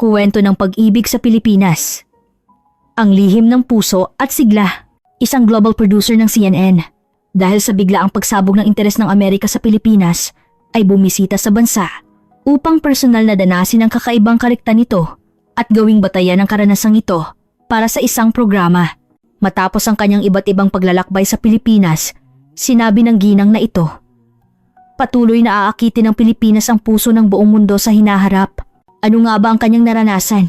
Kuwento ng pag-ibig sa Pilipinas. Ang lihim ng puso at sigla. Isang global producer ng CNN. Dahil sa biglaang pagsabog ng interes ng Amerika sa Pilipinas, ay bumisita sa bansa upang personal na danasin ang kakaibang karikta nito at gawing batayan ang karanasang ito para sa isang programa. Matapos ang kanyang iba't ibang paglalakbay sa Pilipinas, sinabi ng ginang na ito, patuloy na aakitin ng Pilipinas ang puso ng buong mundo sa hinaharap. Ano nga ba ang kanyang naranasan?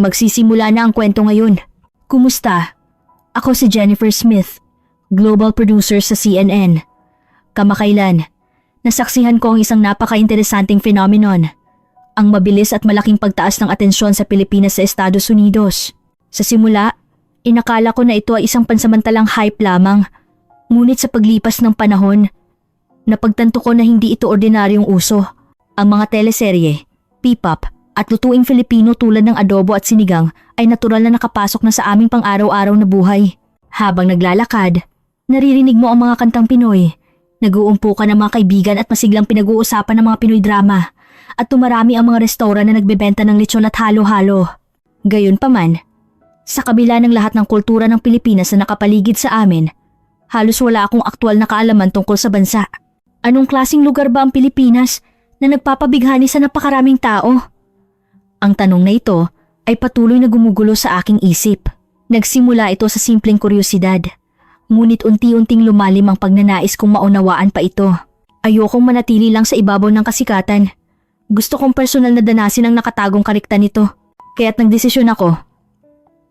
Magsisimula na ang kwento ngayon. Kumusta? Ako si Jennifer Smith, global producer sa CNN. Kamakailan, nasaksihan ko ang isang napaka-interesanting phenomenon. Ang mabilis at malaking pagtaas ng atensyon sa Pilipinas sa Estados Unidos. Sa simula, inakala ko na ito ay isang pansamantalang hype lamang. Ngunit sa paglipas ng panahon, napagtanto ko na hindi ito ordinaryong uso. Ang mga teleserye, P-pop at lutuing Filipino tulad ng adobo at sinigang ay natural na nakapasok na sa aming pang-araw-araw na buhay. Habang naglalakad, naririnig mo ang mga kantang Pinoy. Nag-uumpukan ng mga kaibigan at masiglang pinag-uusapan ng mga Pinoy drama. At tumarami ang mga restaurant na nagbebenta ng lechon at halo-halo. Gayunpaman, sa kabila ng lahat ng kultura ng Pilipinas na nakapaligid sa amin, halos wala akong aktwal na kaalaman tungkol sa bansa. Anong klaseng lugar ba ang Pilipinas na nagpapabighani sa napakaraming tao? Ang tanong na ito ay patuloy na gumugulo sa aking isip. Nagsimula ito sa simpleng kuryosidad. Ngunit unti-unting lumalim ang pagnanais kong maunawaan pa ito. Ayokong manatili lang sa ibabaw ng kasikatan. Gusto kong personal na danasin ang nakatagong karikta nito. Kaya't nagdesisyon ako.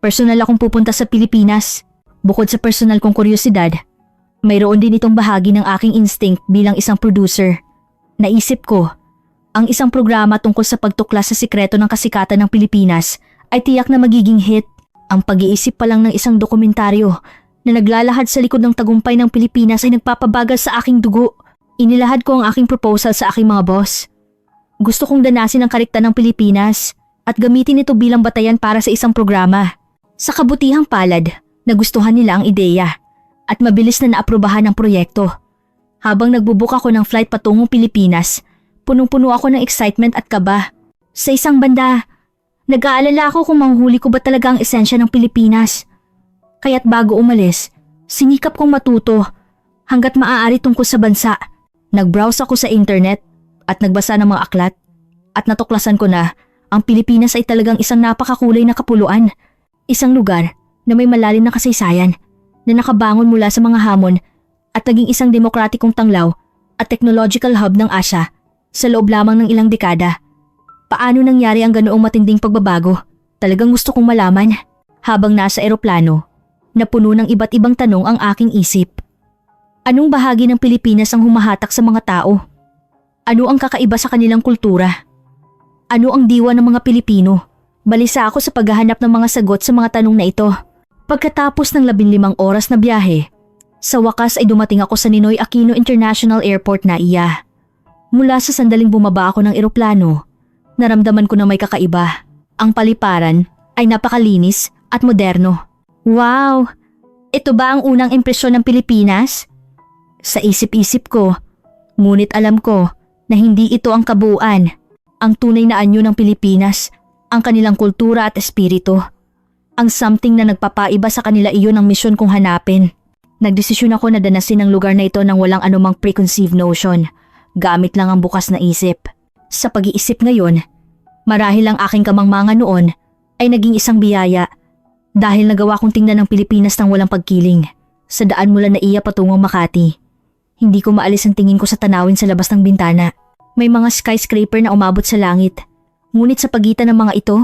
Personal akong pupunta sa Pilipinas. Bukod sa personal kong kuryosidad, mayroon din itong bahagi ng aking instinct bilang isang producer. Naisip ko, ang isang programa tungkol sa pagtuklas sa sikreto ng kasikatan ng Pilipinas ay tiyak na magiging hit. Ang pag-iisip pa lang ng isang dokumentaryo na naglalahad sa likod ng tagumpay ng Pilipinas ay nagpapabagal sa aking dugo. Inilahad ko ang aking proposal sa aking mga boss. Gusto kong danasin ang karikta ng Pilipinas at gamitin ito bilang batayan para sa isang programa. Sa kabutihang palad, nagustuhan nila ang ideya at mabilis na naaprubahan ang proyekto. Habang nagbubook ako ng flight patungong Pilipinas, punong-puno ako ng excitement at kaba. Sa isang banda, nag-aalala ako kung manghuli ko ba talaga ang esensya ng Pilipinas. Kaya't bago umalis, sinikap kong matuto hanggat maaari tungkol sa bansa. Nag-browse ako sa internet at nagbasa ng mga aklat at natuklasan ko na ang Pilipinas ay talagang isang napakakulay na kapuluan. Isang lugar na may malalim na kasaysayan na nakabangon mula sa mga hamon at naging isang demokratikong tanglaw at technological hub ng Asya sa loob lamang ng ilang dekada. Paano nangyari ang ganoong matinding pagbabago? Talagang gusto kong malaman. Habang nasa eroplano, napuno ng iba't ibang tanong ang aking isip. Anong bahagi ng Pilipinas ang humahatak sa mga tao? Ano ang kakaiba sa kanilang kultura? Ano ang diwa ng mga Pilipino? Balisa ako sa paghahanap ng mga sagot sa mga tanong na ito. Pagkatapos ng 15 oras na biyahe, sa wakas ay dumating ako sa Ninoy Aquino International Airport na iya. Mula sa sandaling bumaba ako ng eroplano, naramdaman ko na may kakaiba. Ang paliparan ay napakalinis at moderno. Wow! Ito ba ang unang impresyon ng Pilipinas? Sa isip-isip ko, ngunit alam ko na hindi ito ang kabuuan. Ang tunay na anyo ng Pilipinas, ang kanilang kultura at espiritu. Ang something na nagpapaiba sa kanila iyon ang misyon kong hanapin. Nagdesisyon ako na danasin ang lugar na ito nang walang anumang preconceived notion. Gamit lang ang bukas na isip. Sa pag-iisip ngayon, marahil ang aking kamangmangan noon ay naging isang biyaya dahil nagawa kong tingnan ang Pilipinas ng walang pagkiling sa daan mula Naiya patungong Makati. Hindi ko maalis ang tingin ko sa tanawin sa labas ng bintana. May mga skyscraper na umabot sa langit. Ngunit sa pagitan ng mga ito,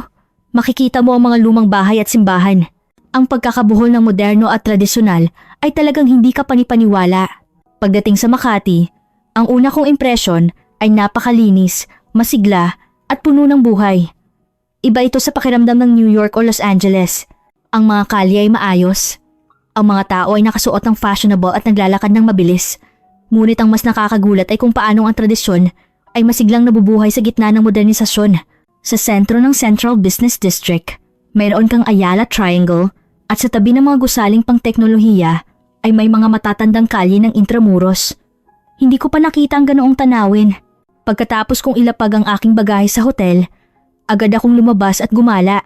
makikita mo ang mga lumang bahay at simbahan. Ang pagkakabuhol ng moderno at tradisyonal ay talagang hindi ka panipaniwala. Pagdating sa Makati, ang una kong impresyon ay napakalinis, masigla at puno ng buhay. Iba ito sa pakiramdam ng New York o Los Angeles. Ang mga kalye ay maayos. Ang mga tao ay nakasuot ng fashionable at naglalakad ng mabilis. Ngunit ang mas nakakagulat ay kung paano ang tradisyon ay masiglang nabubuhay sa gitna ng modernisasyon. Sa sentro ng Central Business District, mayroon kang Ayala Triangle at sa tabi ng mga gusaling pang teknolohiya ay may mga matatandang kalye ng Intramuros. Hindi ko pa nakita ang ganoong tanawin. Pagkatapos kong ilapag ang aking bagahe sa hotel, Agad akong lumabas at gumala.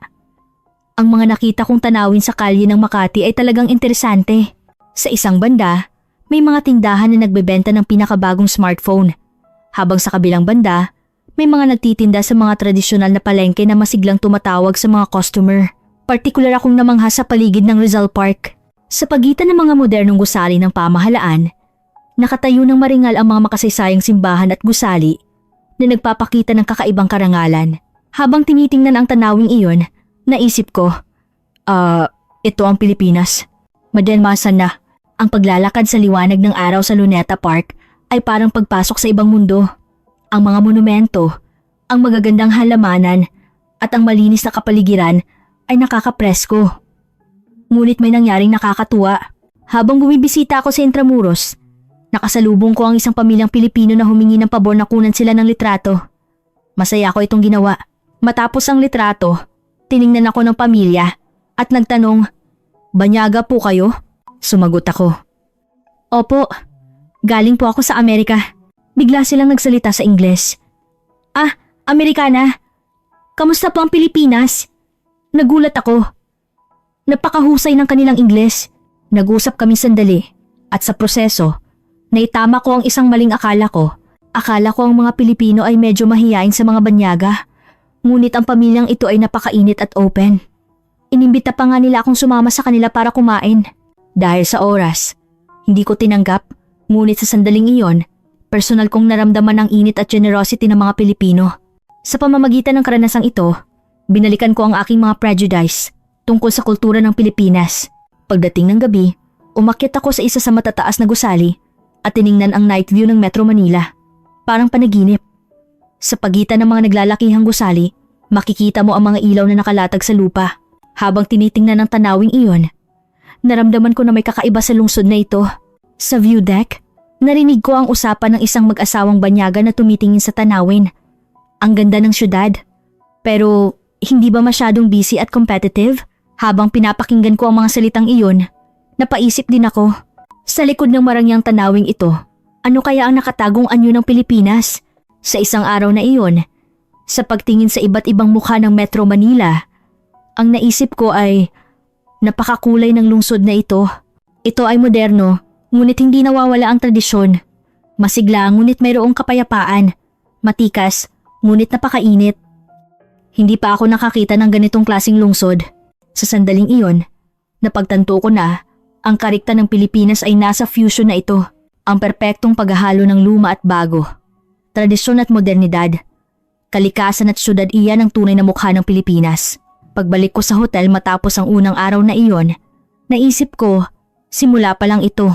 Ang mga nakita kong tanawin sa kalye ng Makati ay talagang interesante. Sa isang banda, may mga tindahan na nagbebenta ng pinakabagong smartphone. Habang sa kabilang banda, may mga nagtitinda sa mga tradisyonal na palengke na masiglang tumatawag sa mga customer. Partikular akong namangha sa paligid ng Rizal Park. Sa pagitan ng mga modernong gusali ng pamahalaan, nakatayo ng maringal ang mga makasaysayang simbahan at gusali na nagpapakita ng kakaibang karangalan. Habang tinitingnan ang tanawing iyon, naisip ko, ito ang Pilipinas. Madenmasan na, ang paglalakad sa liwanag ng araw sa Luneta Park ay parang pagpasok sa ibang mundo. Ang mga monumento, ang magagandang halamanan at ang malinis na kapaligiran ay nakakapresko. Ngunit may nangyaring nakakatuwa. Habang bumibisita ako sa Intramuros, nakasalubong ko ang isang pamilyang Pilipino na humingi ng pabor na kunan sila ng litrato. Masaya ako itong ginawa. Matapos ang litrato, tiningnan ako ng pamilya at nagtanong, "Banyaga po kayo?" Sumagot ako, "Opo, galing po ako sa Amerika." Bigla silang nagsalita sa Ingles. "Ah, Amerikana? Kamusta po ang Pilipinas?" Nagulat ako. Napakahusay ng kanilang Ingles. Nag-usap kami sandali at sa proseso, naitama ko ang isang maling akala ko. Akala ko ang mga Pilipino ay medyo mahiyain sa mga banyaga. Ngunit ang pamilyang ito ay napakainit at open. Inimbita pa nga nila akong sumama sa kanila para kumain. Dahil sa oras, hindi ko tinanggap. Ngunit sa sandaling iyon, personal kong naramdaman ang init at generosity ng mga Pilipino. Sa pamamagitan ng karanasang ito, binalikan ko ang aking mga prejudice tungkol sa kultura ng Pilipinas. Pagdating ng gabi, umakyat ako sa isa sa matataas na gusali at tiningnan ang night view ng Metro Manila. Parang panaginip. Sa pagitan ng mga naglalakihang gusali, makikita mo ang mga ilaw na nakalatag sa lupa. Habang tinitingnan ng tanawing iyon, naramdaman ko na may kakaiba sa lungsod na ito. Sa view deck, narinig ko ang usapan ng isang mag-asawang banyaga na tumitingin sa tanawin. Ang ganda ng syudad, pero hindi ba masyadong busy at competitive? Habang pinapakinggan ko ang mga salitang iyon, napaisip din ako. Sa likod ng marangyang tanawing ito, ano kaya ang nakatagong anyo ng Pilipinas? Sa isang araw na iyon, sa pagtingin sa iba't ibang mukha ng Metro Manila, ang naisip ko ay napakakulay ng lungsod na ito. Ito ay moderno, ngunit hindi nawawala ang tradisyon. Masigla ngunit mayroong kapayapaan. Matikas, ngunit napakainit. Hindi pa ako nakakita ng ganitong klaseng lungsod. Sa sandaling iyon, napagtanto ko na ang karikta ng Pilipinas ay nasa fusion na ito. Ang perpektong paghahalo ng luma at bago. Tradisyon at modernidad. Kalikasan at syudad, iyan ang tunay na mukha ng Pilipinas. Pagbalik ko sa hotel matapos ang unang araw na iyon, naisip ko, simula pa lang ito.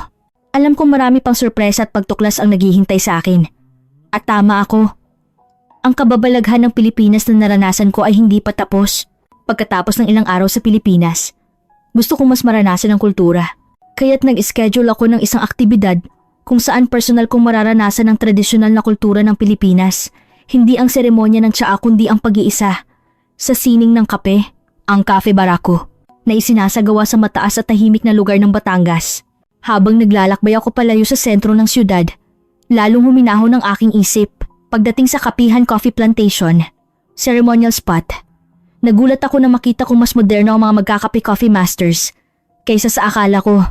Alam kong marami pang sorpresa at pagtuklas ang naghihintay sa akin. At tama ako. Ang kababalaghan ng Pilipinas na naranasan ko ay hindi pa tapos. Pagkatapos ng ilang araw sa Pilipinas, gusto kong mas maranasan ang kultura. Kaya't nag-schedule ako ng isang aktibidad kung saan personal kong mararanasan ang tradisyonal na kultura ng Pilipinas. Hindi ang seremonya ng tsaa kundi ang pag-iisa. Sa sining ng kape, ang Cafe Barako, na isinasagawa sa mataas at tahimik na lugar ng Batangas. Habang naglalakbay ako palayo sa sentro ng siyudad, lalong huminahon ang aking isip. Pagdating sa Kapihan Coffee Plantation, ceremonial spot, nagulat ako na makita kong mas moderno ang mga magkakape coffee masters kaysa sa akala ko.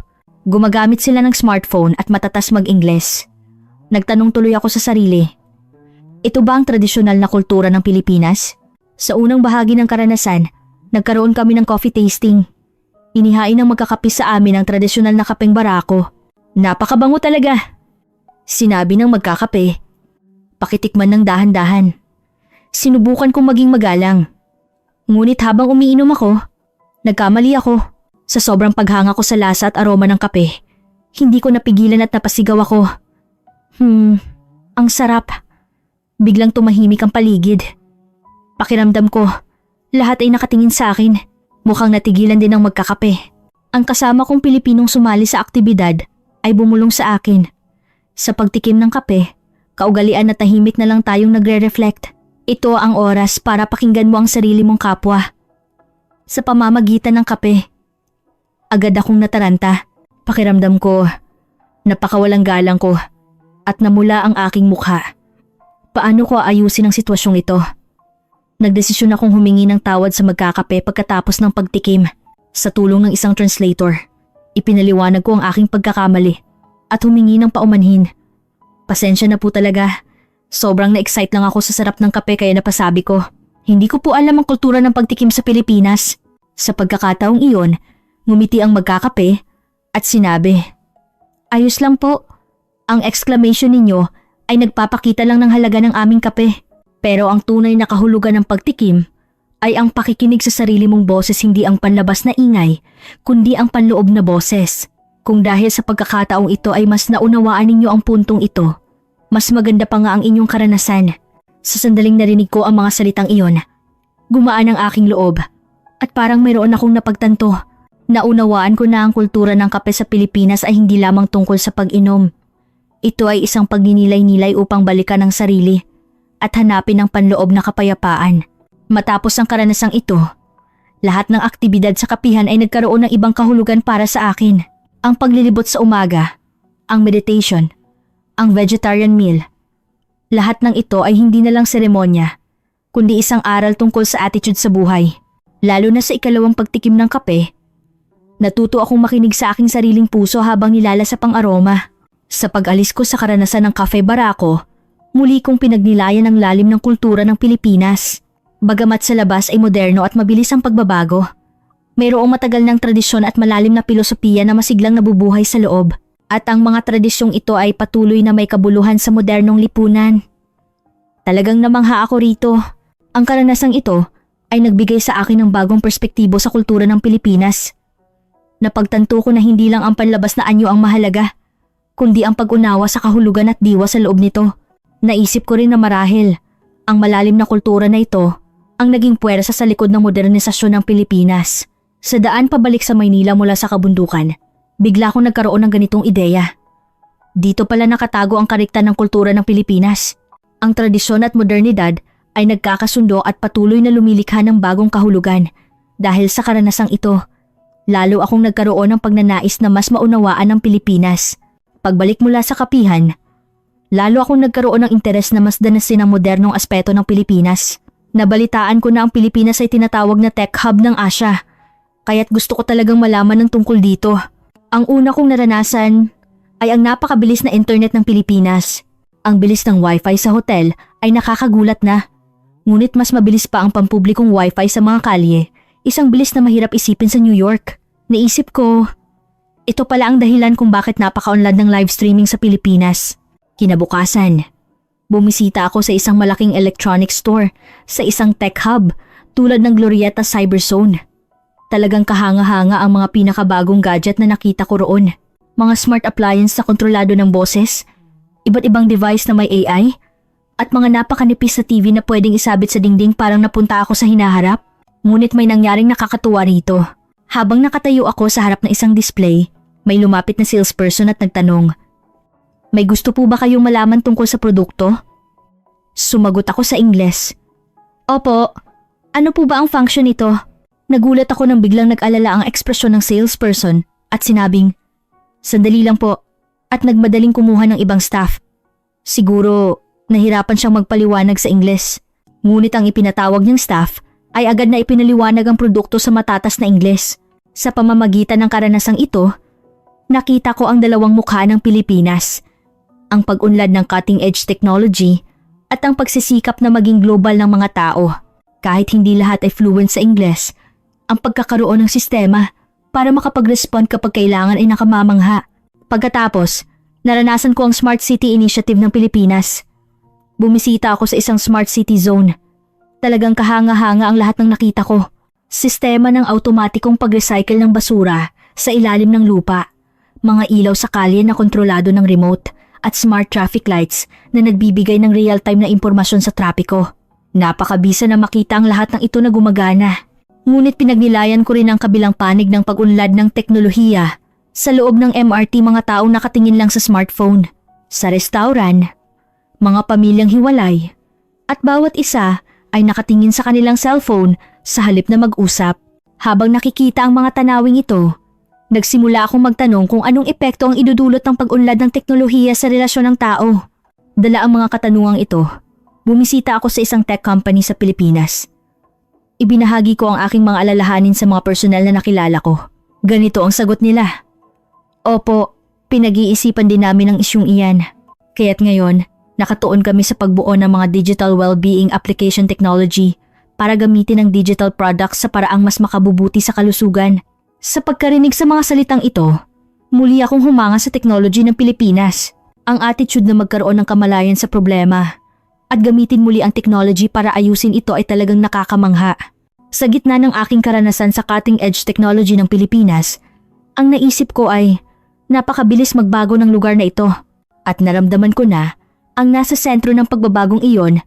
Gumagamit sila ng smartphone at matatas mag-Ingles. Nagtanong tuloy ako sa sarili, ito ba ang tradisyonal na kultura ng Pilipinas? Sa unang bahagi ng karanasan, nagkaroon kami ng coffee tasting. Inihain ng magkakape sa amin ang tradisyonal na kapeng barako. Napakabango talaga, sinabi ng magkakape. Pakitikman ng dahan-dahan. Sinubukan kong maging magalang. Ngunit habang umiinom ako, nagkamali ako. Sa sobrang paghanga ko sa lasa at aroma ng kape, hindi ko napigilan at napasigaw ako. Ang sarap. Biglang tumahimik ang paligid. Pakiramdam ko, lahat ay nakatingin sa akin. Mukhang natigilan din ang magkakape. Ang kasama kong Pilipinong sumali sa aktibidad ay bumulong sa akin. Sa pagtikim ng kape, kaugalian na tahimik na lang tayong nagre-reflect. Ito ang oras para pakinggan mo ang sarili mong kapwa. Sa pamamagitan ng kape, agad akong nataranta. Pakiramdam ko, napakawalang galang ko at namula ang aking mukha. Paano ko aayusin ang sitwasyong ito? Nagdesisyon akong humingi ng tawad sa magkakape pagkatapos ng pagtikim. Sa tulong ng isang translator, ipinaliwanag ko ang aking pagkakamali at humingi ng paumanhin. Pasensya na po talaga. Sobrang na-excite lang ako sa sarap ng kape kaya napasabi ko. Hindi ko po alam ang kultura ng pagtikim sa Pilipinas. Sa pagkakataong iyon, ngumiti ang magkakape at sinabi, "Ayos lang po. Ang exclamation ninyo ay nagpapakita lang ng halaga ng aming kape. Pero ang tunay na kahulugan ng pagtikim ay ang pakikinig sa sarili mong boses, hindi ang panlabas na ingay, kundi ang panloob na boses. Kung dahil sa pagkakataong ito ay mas naunawaan ninyo ang puntong ito, mas maganda pa nga ang inyong karanasan." Sa sandaling narinig ko ang mga salitang iyon, gumaan ang aking loob at parang mayroon akong napagtanto. Naunawaan ko na ang kultura ng kape sa Pilipinas ay hindi lamang tungkol sa pag-inom. Ito ay isang pagninilay-nilay upang balikan ang sarili at hanapin ang panloob na kapayapaan. Matapos ang karanasang ito, lahat ng aktibidad sa kapihan ay nagkaroon ng ibang kahulugan para sa akin. Ang paglilibot sa umaga, ang meditation, ang vegetarian meal. Lahat ng ito ay hindi na lang seremonya, kundi isang aral tungkol sa attitude sa buhay. Lalo na sa ikalawang pagtikim ng kape, natuto akong makinig sa aking sariling puso habang nilalasap ang aroma. Sa pag-alis ko sa karanasan ng Cafe Barako, muli kong pinagnilayan ang lalim ng kultura ng Pilipinas. Bagamat sa labas ay moderno at mabilis ang pagbabago, mayroong matagal ng tradisyon at malalim na pilosopiya na masiglang nabubuhay sa loob. At ang mga tradisyong ito ay patuloy na may kabuluhan sa modernong lipunan. Talagang namangha ako rito. Ang karanasang ito ay nagbigay sa akin ng bagong perspektibo sa kultura ng Pilipinas. Napagtanto ko na hindi lang ang panlabas na anyo ang mahalaga, kundi ang pag-unawa sa kahulugan at diwa sa loob nito. Naisip ko rin na marahil ang malalim na kultura na ito ang naging puwersa sa likod ng modernisasyon ng Pilipinas. Sa daan pabalik sa Maynila mula sa kabundukan, bigla akong nagkaroon ng ganitong ideya. Dito pala nakatago ang kariktan ng kultura ng Pilipinas. Ang tradisyon at modernidad ay nagkakasundo at patuloy na lumilikha ng bagong kahulugan. Dahil sa karanasang ito, lalo akong nagkaroon ng pagnanais na mas maunawaan ang Pilipinas. Pagbalik mula sa kapihan, lalo akong nagkaroon ng interes na mas danasin ang modernong aspeto ng Pilipinas. Nabalitaan ko na ang Pilipinas ay tinatawag na tech hub ng Asya, kaya't gusto ko talagang malaman ng tungkol dito. Ang una kong naranasan ay ang napakabilis na internet ng Pilipinas. Ang bilis ng wifi sa hotel ay nakakagulat na. Ngunit mas mabilis pa ang pampublikong wifi sa mga kalye, isang bilis na mahirap isipin sa New York. Naisip ko, ito pala ang dahilan kung bakit napaka-unlad ng live streaming sa Pilipinas. Kinabukasan, bumisita ako sa isang malaking electronic store sa isang tech hub tulad ng Glorietta Cyberzone. Talagang kahanga-hanga ang mga pinakabagong gadget na nakita ko roon. Mga smart appliance na kontrolado ng boses, iba't ibang device na may AI, at mga napakanipis na TV na pwedeng isabit sa dingding parang napunta ako sa hinaharap. Ngunit may nangyaring nakakatuwa rito. Habang nakatayo ako sa harap ng isang display, may lumapit na salesperson at nagtanong, "May gusto po ba kayong malaman tungkol sa produkto?" Sumagot ako sa Ingles, "Opo, ano po ba ang function nito?" Nagulat ako nang biglang nag-alala ang ekspresyon ng salesperson at sinabing, "Sandali lang po," at nagmadaling kumuha ng ibang staff. Siguro, nahirapan siyang magpaliwanag sa Ingles. Ngunit ang ipinatawag niyang staff ay agad na ipinaliwanag ang produkto sa matatas na Ingles. Sa pamamagitan ng karanasang ito, nakita ko ang dalawang mukha ng Pilipinas. Ang pag-unlad ng cutting-edge technology at ang pagsisikap na maging global ng mga tao. Kahit hindi lahat ay fluent sa Ingles, ang pagkakaroon ng sistema para makapag-respond kapag kailangan ay nakamamangha. Pagkatapos, naranasan ko ang Smart City Initiative ng Pilipinas. Bumisita ako sa isang Smart City Zone. Talagang kahanga-hanga ang lahat ng nakita ko. Sistema ng automatikong pag-recycle ng basura sa ilalim ng lupa, mga ilaw sa kalye na kontrolado ng remote, at smart traffic lights na nagbibigay ng real-time na impormasyon sa trapiko. Napakabisa na makita ang lahat ng ito na gumagana. Ngunit pinagnilayan ko rin ang kabilang panig ng pag-unlad ng teknolohiya. Sa loob ng MRT, mga taong nakatingin lang sa smartphone. Sa restaurant, mga pamilyang hiwalay. At bawat isa ay nakatingin sa kanilang cellphone sa halip na mag-usap. Habang nakikita ang mga tanawing ito, nagsimula akong magtanong kung anong epekto ang idudulot ng pag-unlad ng teknolohiya sa relasyon ng tao. Dala ang mga katanungang ito bumisita ako sa isang tech company sa Pilipinas. Ibinahagi ko ang aking mga alalahanin sa mga personal na nakilala ko. Ganito ang sagot nila. Opo, pinag-iisipan din namin ang isyung iyan. Kaya't ngayon, nakatuon kami sa pagbuo ng mga digital well-being application technology para gamitin ang digital products sa paraang mas makabubuti sa kalusugan. Sa pagkarinig sa mga salitang ito, muli akong humanga sa technology ng Pilipinas. Ang attitude na magkaroon ng kamalayan sa problema at gamitin muli ang technology para ayusin ito ay talagang nakakamangha. Sa gitna ng aking karanasan sa cutting-edge technology ng Pilipinas, ang naisip ko ay napakabilis magbago ng lugar na ito at naramdaman ko na ang nasa sentro ng pagbabagong iyon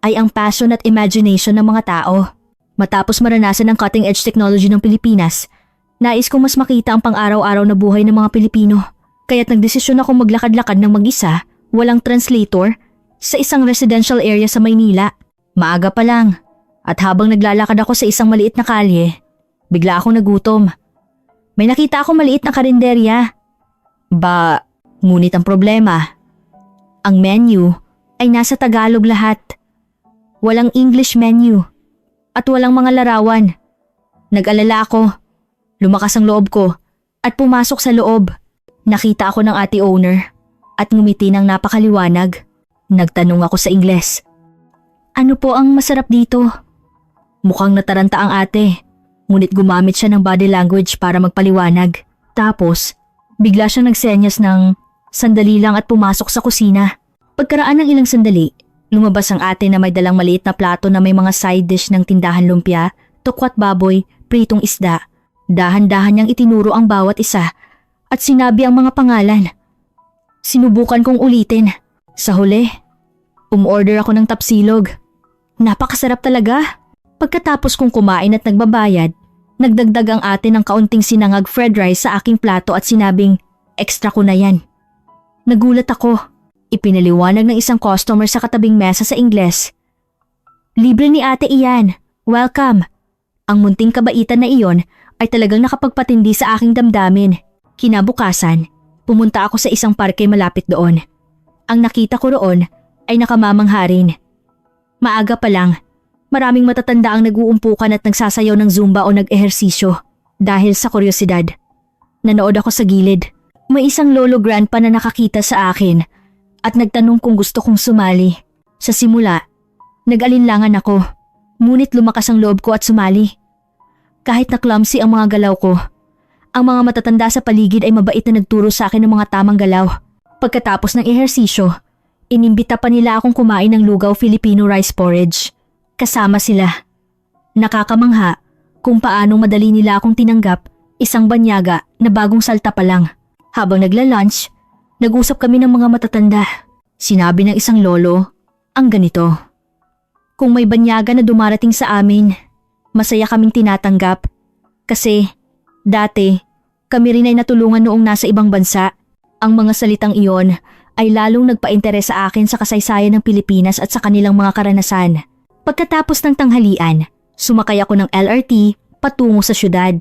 ay ang passion at imagination ng mga tao. Matapos maranasan ang cutting-edge technology ng Pilipinas, nais kong mas makita ang pang-araw-araw na buhay ng mga Pilipino. Kaya't nagdesisyon akong maglakad-lakad ng mag-isa, walang translator, sa isang residential area sa Maynila. Maaga pa lang, at habang naglalakad ako sa isang maliit na kalye, bigla akong nagutom. May nakita akong maliit na karinderya. Ngunit ang problema, ang menu ay nasa Tagalog lahat. Walang English menu at walang mga larawan. Nag-alala ako, lumakas ang loob ko at pumasok sa loob. Nakita ako ng ate owner at ngumiti ng napakaliwanag. Nagtanong ako sa Ingles. Ano po ang masarap dito? Mukhang nataranta ang ate, ngunit gumamit siya ng body language para magpaliwanag. Tapos, bigla siyang nagsenyas ng sandali lang at pumasok sa kusina. Pagkaraan ng ilang sandali, lumabas ang ate na may dalang maliit na plato na may mga side dish ng tindahan lumpia, tokwat baboy, pritong isda. Dahan-dahan niyang itinuro ang bawat isa at sinabi ang mga pangalan. Sinubukan kong ulitin. Sa huli, umorder ako ng tapsilog. Napakasarap talaga. Pagkatapos kong kumain at nagbabayad, nagdagdag ang ate ng kaunting sinangag fried rice sa aking plato at sinabing, extra ko na yan. Nagulat ako. Ipinaliwanag ng isang customer sa katabing mesa sa Ingles. Libre ni ate iyan. Welcome. Ang munting kabaitan na iyon ay talagang nakapagpatindi sa aking damdamin. Kinabukasan, pumunta ako sa isang parke malapit doon. Ang nakita ko roon ay nakamamangha rin. Maaga pa lang, maraming matatanda ang nag-uumpukan at nagsasayaw ng zumba o nag-ehersisyo. Dahil sa kuryosidad, nanood ako sa gilid. May isang lolo grandpa na nakakita sa akin at nagtanong kung gusto kong sumali. Sa simula, nag-alinlangan ako, ngunit lumakas ang loob ko at sumali. Kahit na clumsy ang mga galaw ko, ang mga matatanda sa paligid ay mabait na nagturo sa akin ng mga tamang galaw. Pagkatapos ng ehersisyo, inimbita pa nila akong kumain ng lugaw Filipino rice porridge. Kasama sila. Nakakamangha kung paanong madali nila akong tinanggap, isang banyaga na bagong salta pa lang. Habang nagla-lunch, nag-usap kami ng mga matatanda. Sinabi ng isang lolo, ang ganito. Kung may banyaga na dumarating sa amin, masaya kaming tinatanggap. Kasi dati, kami rin ay natulungan noong nasa ibang bansa. Ang mga salitang iyon ay lalong nagpa-interes sa akin sa kasaysayan ng Pilipinas at sa kanilang mga karanasan. Pagkatapos ng tanghalian, sumakay ako ng LRT patungo sa syudad.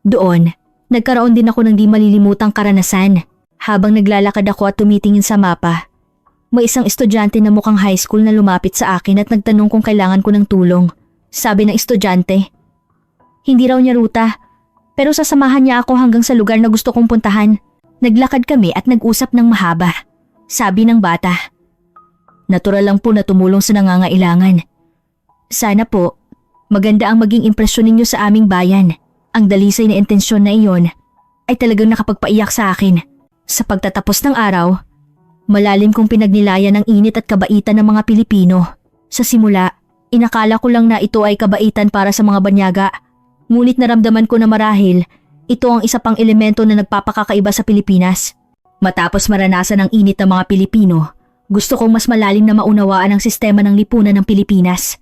Doon, nagkaroon din ako ng di malilimutang karanasan. Habang naglalakad ako at tumitingin sa mapa, may isang estudyante na mukhang high school na lumapit sa akin at nagtanong kung kailangan ko ng tulong. Sabi ng estudyante, hindi raw niya ruta, pero sasamahan niya ako hanggang sa lugar na gusto kong puntahan. Naglakad kami at nag-usap ng mahaba. Sabi ng bata, natural lang po na tumulong sa nangangailangan. Sana po, maganda ang maging impresyon ninyo sa aming bayan. Ang dalisay na intensyon na iyon ay talagang nakapagpaiyak sa akin. Sa pagtatapos ng araw, malalim kong pinagnilayan ang init at kabaitan ng mga Pilipino. Sa simula, inakala ko lang na ito ay kabaitan para sa mga banyaga. Ngunit naramdaman ko na marahil, ito ang isa pang elemento na nagpapakakaiba sa Pilipinas. Matapos maranasan ang init ng mga Pilipino, gusto kong mas malalim na maunawaan ang sistema ng lipunan ng Pilipinas.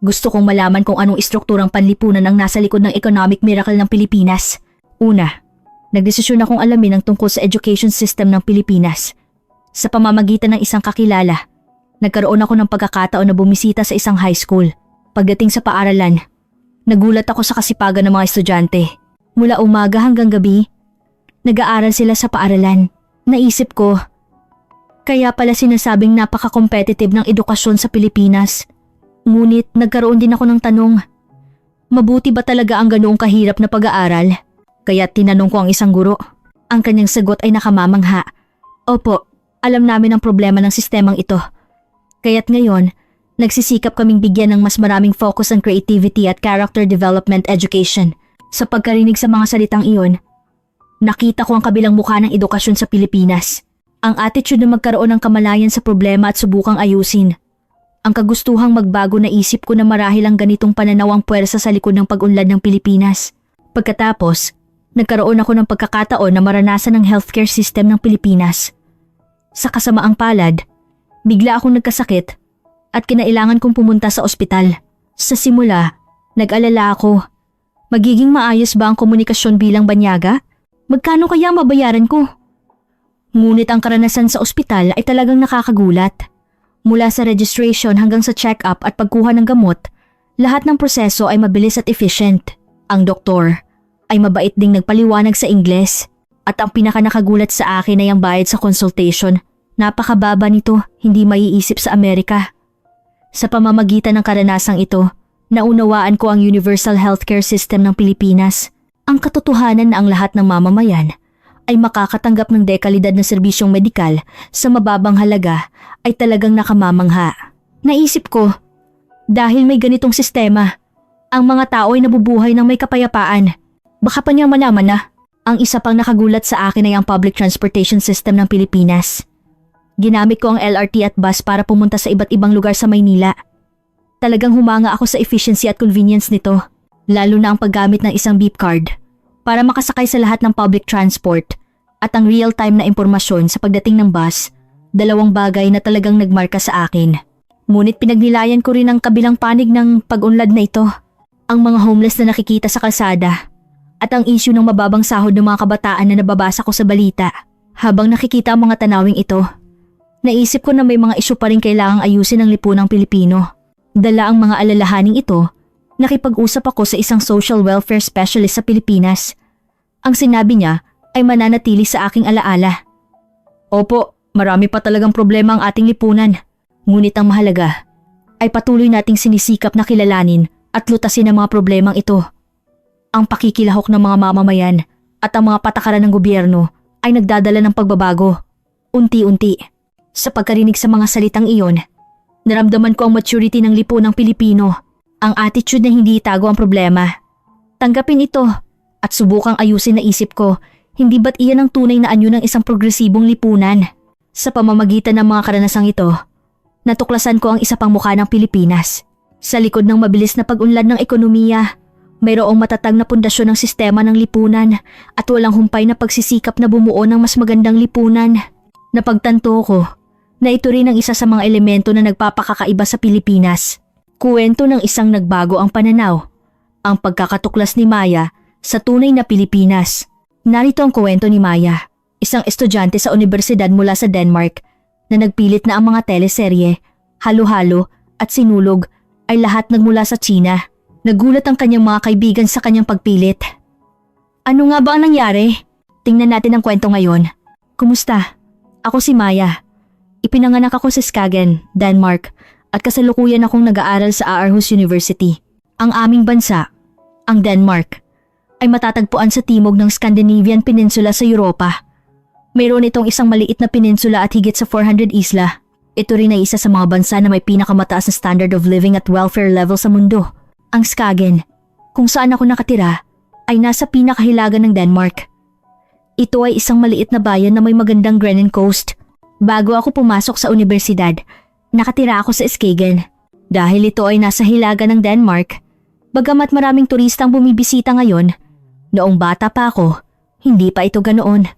Gusto kong malaman kung anong istrukturang panlipunan ang nasa likod ng economic miracle ng Pilipinas. Una, nagdesisyon akong alamin ang tungkol sa education system ng Pilipinas. Sa pamamagitan ng isang kakilala, nagkaroon ako ng pagkakataon na bumisita sa isang high school. Pagdating sa paaralan, nagulat ako sa kasipagan ng mga estudyante. Mula umaga hanggang gabi, nag-aaral sila sa paaralan. Naisip ko, Kaya pala sinasabing napaka-competitive ng edukasyon sa Pilipinas. Ngunit nagkaroon din ako ng tanong, mabuti ba talaga ang ganoong kahirap na pag-aaral? Kaya tinanong ko ang isang guro. Ang kanyang sagot ay nakamamangha. Opo, alam namin ang problema ng sistemang ito. Kaya't ngayon, nagsisikap kaming bigyan ng mas maraming focus on creativity at character development education. Sa pagkarinig sa mga salitang iyon, nakita ko ang kabilang mukha ng edukasyon sa Pilipinas. Ang attitude na magkaroon ng kamalayan sa problema at subukang ayusin. Ang kagustuhang magbago na isip ko na marahil ang ganitong pananaw ang puwersa sa likod ng pag-unlad ng Pilipinas. Pagkatapos, nagkaroon ako ng pagkakataon na maranasan ang healthcare system ng Pilipinas. Sa kasamaang palad, bigla akong nagkasakit at kinailangan kong pumunta sa ospital. Sa simula, nag-alala ako. Magiging maayos ba ang komunikasyon bilang banyaga? Magkano kaya mabayaran ko? Ngunit ang karanasan sa ospital ay talagang nakakagulat. Mula sa registration hanggang sa check-up at pagkuha ng gamot, lahat ng proseso ay mabilis at efficient. Ang doktor ay mabait ding nagpaliwanag sa Ingles. At ang pinakanakagulat sa akin ay ang bayad sa consultation. Napakababa nito, hindi maiisip sa Amerika. Sa pamamagitan ng karanasang ito, naunawaan ko ang universal healthcare system ng Pilipinas. Ang katotohanan na ang lahat ng mamamayan ay makakatanggap ng dekalidad na serbisyong medikal sa mababang halaga ay talagang nakamamangha. Naisip ko, dahil may ganitong sistema, ang mga tao ay nabubuhay ng may kapayapaan. Baka pa niyang malaman na, ang isa pang nakagulat sa akin ay ang public transportation system ng Pilipinas. Ginamit ko ang LRT at bus para pumunta sa iba't ibang lugar sa Maynila. Talagang humanga ako sa efficiency at convenience nito, lalo na ang paggamit ng isang beep card para makasakay sa lahat ng public transport at ang real-time na impormasyon sa pagdating ng bus, dalawang bagay na talagang nagmarka sa akin. Ngunit pinagnilayan ko rin ang kabilang panig ng pag-unlad na ito, ang mga homeless na nakikita sa kalsada at ang issue ng mababang sahod ng mga kabataan na nababasa ko sa balita. Habang nakikita ang mga tanawing ito, naisip ko na may mga issue pa rin kailangang ayusin ng lipunang Pilipino. Dala ang mga alalahaning ito, nakipag-usap ako sa isang social welfare specialist sa Pilipinas. Ang sinabi niya ay mananatili sa aking alaala. Opo, marami pa talagang problema ang ating lipunan. Ngunit ang mahalaga ay patuloy nating sinisikap na kilalanin at lutasin ang mga problemang ito. Ang pakikilahok ng mga mamamayan at ang mga patakaran ng gobyerno ay nagdadala ng pagbabago. Unti-unti. Sa pagkarinig sa mga salitang iyon, naramdaman ko ang maturity ng lipunang Pilipino. Ang attitude na hindi itago ang problema. Tanggapin ito at subukang ayusin na isip ko, hindi ba't iyan ang tunay na anyo ng isang progresibong lipunan? Sa pamamagitan ng mga karanasang ito, natuklasan ko ang isa pang mukha ng Pilipinas. Sa likod ng mabilis na pag-unlad ng ekonomiya, mayroong matatag na pundasyon ng sistema ng lipunan at walang humpay na pagsisikap na bumuo ng mas magandang lipunan. Napagtanto ko na ito rin ang isa sa mga elemento na nagpapakakaiba sa Pilipinas. Kuwento ng isang nagbago ang pananaw, ang pagkakatuklas ni Maya sa tunay na Pilipinas. Narito ang kwento ni Maya, isang estudyante sa universidad mula sa Denmark na nagpilit na ang mga teleserye, halo-halo at sinulog ay lahat nagmula sa China. Nagulat ang kanyang mga kaibigan sa kanyang pagpilit. Ano nga ba ang nangyari? Tingnan natin ang kwento ngayon. Kumusta? Ako si Maya. Ipinanganak ako sa Skagen, Denmark at kasalukuyan akong nag-aaral sa Aarhus University. Ang aming bansa, ang Denmark, ay matatagpuan sa timog ng Scandinavian Peninsula sa Europa. Mayroon itong isang maliit na peninsula at higit sa 400 isla. Ito rin ay isa sa mga bansa na may pinakamataas na standard of living at welfare level sa mundo. Ang Skagen, kung saan ako nakatira, ay nasa pinakahilagan ng Denmark. Ito ay isang maliit na bayan na may magandang Grenen Coast. Bago ako pumasok sa universidad, nakatira ako sa Skagen. Dahil ito ay nasa hilagan ng Denmark, bagamat maraming turistang bumibisita ngayon, noong bata pa ako, hindi pa ito ganoon.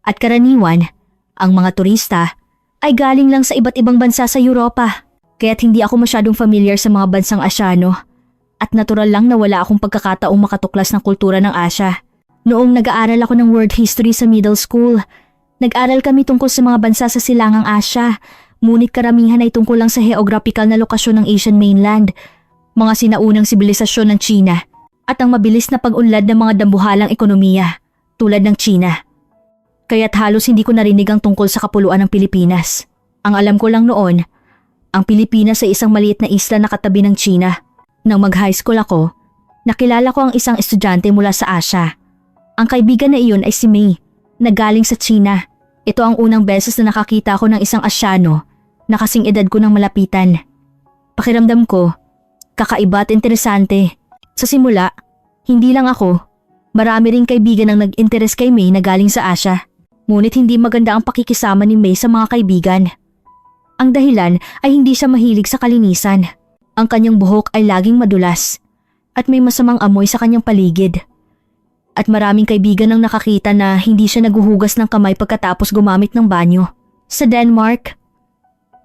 At karaniwan, ang mga turista ay galing lang sa iba't ibang bansa sa Europa, kaya't hindi ako masyadong familiar sa mga bansang Asyano. At natural lang na wala akong pagkakataong makatuklas ng kultura ng Asya. Noong nag-aaral ako ng world history sa middle school, nag-aral kami tungkol sa mga bansa sa silangang Asya, ngunit karamihan ay tungkol lang sa geographical na lokasyon ng Asian mainland, mga sinaunang sibilisasyon ng China, at ang mabilis na pag-unlad ng mga dambuhalang ekonomiya, tulad ng China. Kaya't halos hindi ko narinig ang tungkol sa kapuluan ng Pilipinas. Ang alam ko lang noon, ang Pilipinas ay isang maliit na isla na katabi ng China. Nang mag-high school ako, nakilala ko ang isang estudyante mula sa Asia. Ang kaibigan na iyon ay si May, na galing sa China. Ito ang unang beses na nakakita ko ng isang Asyano na kasing edad ko ng malapitan. Pakiramdam ko, kakaiba at interesante. Sa simula, hindi lang ako, marami ring kaibigan ang nag-interes kay May na galing sa Asia. Ngunit hindi maganda ang pakikisama ni May sa mga kaibigan. Ang dahilan ay hindi siya mahilig sa kalinisan. Ang kanyang buhok ay laging madulas at may masamang amoy sa kanyang paligid. At maraming kaibigan ang nakakita na hindi siya naguhugas ng kamay pagkatapos gumamit ng banyo. Sa Denmark,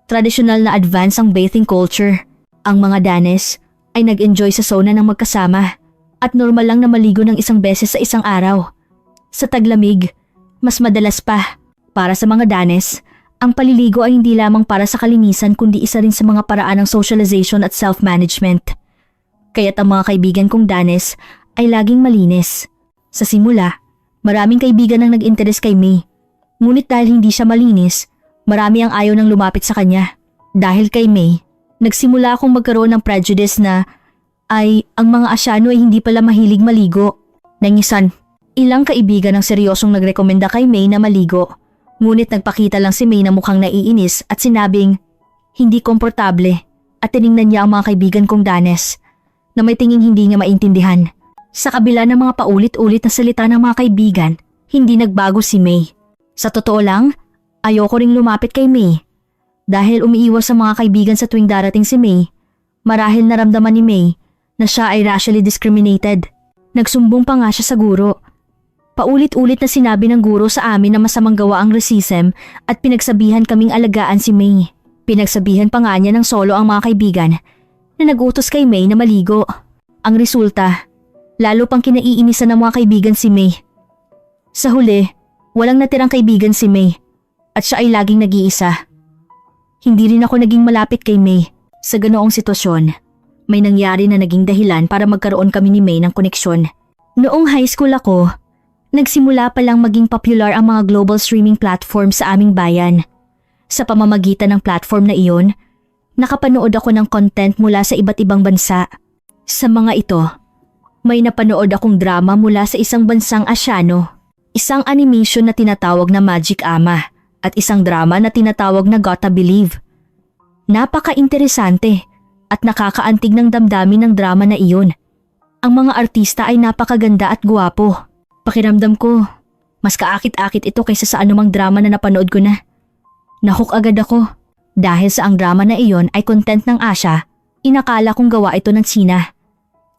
tradisyonal na advance ang bathing culture. Ang mga Danes ay nag-enjoy sa sauna ng magkasama at normal lang na maligo ng isang beses sa isang araw. Sa taglamig, mas madalas pa. Para sa mga Danes, ang paliligo ay hindi lamang para sa kalinisan kundi isa rin sa mga paraan ng socialization at self-management. Kaya't ang mga kaibigan kong Danes ay laging malinis. Sa simula, maraming kaibigan ang nag-interes kay May. Ngunit dahil hindi siya malinis, marami ang ayaw nang lumapit sa kanya. Dahil kay May, nagsimula akong magkaroon ng prejudice na ang mga Asyano ay hindi pala mahilig maligo. Nangisan, ilang kaibigan ang seryosong nagrekomenda kay May na maligo. Ngunit nagpakita lang si May na mukhang naiinis at sinabing hindi komportable at tiningnan niya ang mga kaibigan kong Danes na may tinging hindi niya maintindihan. Sa kabila ng mga paulit-ulit na salita ng mga kaibigan, hindi nagbago si May. Sa totoo lang, ayoko ring lumapit kay May. Dahil umiiwas sa mga kaibigan sa tuwing darating si May, marahil naramdaman ni May na siya ay racially discriminated. Nagsumbong pa nga siya sa guro. Paulit-ulit na sinabi ng guro sa amin na masamang gawa ang racism at pinagsabihan kaming alagaan si May. Pinagsabihan pa nga niya ng solo ang mga kaibigan na nag-utos kay May na maligo. Ang resulta, lalo pang kinaiinisan ng mga kaibigan si May. Sa huli, walang natirang kaibigan si May at siya ay laging nag-iisa. Hindi rin ako naging malapit kay May. Sa ganoong sitwasyon, may nangyari na naging dahilan para magkaroon kami ni May ng koneksyon. Noong high school ako, nagsimula pa lang maging popular ang mga global streaming platform sa aming bayan. Sa pamamagitan ng platform na iyon, nakapanood ako ng content mula sa iba't ibang bansa. Sa mga ito, may napanood akong drama mula sa isang bansang Asyano, isang animation na tinatawag na Magic Ama at isang drama na tinatawag na Gotta Believe. Napaka-interesante at nakakaantig ng damdamin ng drama na iyon. Ang mga artista ay napakaganda at gwapo. Pakiramdam ko, mas kaakit-akit ito kaysa sa anumang drama na napanood ko na. Nahook agad ako. Dahil sa ang drama na iyon ay content ng Asia, inakala kong gawa ito ng China.